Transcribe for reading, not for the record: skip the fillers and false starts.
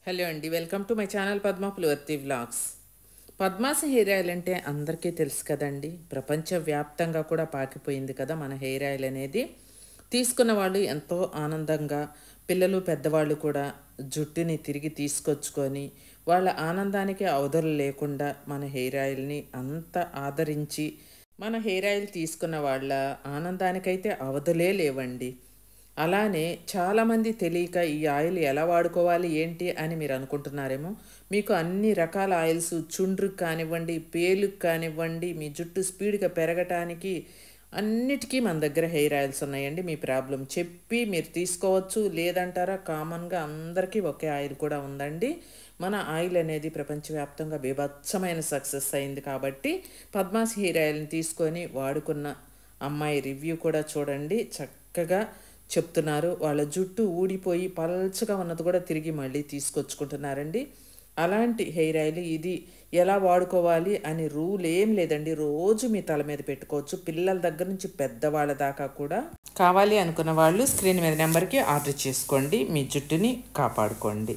Hello అండి, welcome to my channel Padma Pulivarthi vlogs. Padma's hair oil అంటే అందరికీ తెలుసు కదండి. ప్రపంచవ్యాప్తంగా కూడా పాకిపోయింది కదా మన హెయిర్ ఆయిల్ అనేది. తీసుకున్న వాళ్ళు ఎంతో ఆనందంగా, పిల్లలు పెద్దవాళ్ళు కూడా జుట్టుని తిరిగి తీసుకొచ్చుకొని వాళ్ళ ఆనందానికి అవధులు లేకుండా మన హెయిర్ ఆయిల్ని అంత ఆదరించి మన హెయిర్ ఆయిల్ తీసుకున్న వాళ్ళ ఆనందానికైతే అవధులే లేవండి. అలానే చాలామంది తెలియక ఈ ఆయిల్ ఎలా వాడుకోవాలి ఏంటి అని మీరు అనుకుంటున్నారేమో. మీకు అన్ని రకాల ఆయిల్స్, చుండ్రుకి కానివ్వండి, పేలుకి కానివ్వండి, మీ జుట్టు స్పీడ్గా పెరగటానికి అన్నిటికీ మన దగ్గర హెయిర్ ఆయిల్స్ ఉన్నాయండి. మీ ప్రాబ్లం చెప్పి మీరు తీసుకోవచ్చు. లేదంటారా, కామన్గా అందరికీ ఒకే ఆయిల్ కూడా ఉందండి. మన ఆయిల్ అనేది ప్రపంచవ్యాప్తంగా బీభత్సమైన సక్సెస్ అయింది కాబట్టి పద్మాస్ హెయిర్ ఆయిల్ని తీసుకొని వాడుకున్న అమ్మాయి రివ్యూ కూడా చూడండి. చక్కగా చెప్తున్నారు. వాళ్ళ జుట్టు ఊడిపోయి పల్చగా ఉన్నది కూడా తిరిగి మళ్ళీ తీసుకొచ్చుకుంటున్నారండి. అలాంటి హెయిర్ ఆయిల్ ఇది. ఎలా వాడుకోవాలి అని రూల్ ఏం లేదండి. రోజు మీ తల మీద పెట్టుకోవచ్చు. పిల్లల దగ్గర నుంచి పెద్దవాళ్ళ దాకా కూడా. కావాలి అనుకున్న వాళ్ళు స్క్రీన్ మీద నెంబర్కి ఆర్డర్ చేసుకోండి. మీ జుట్టుని కాపాడుకోండి.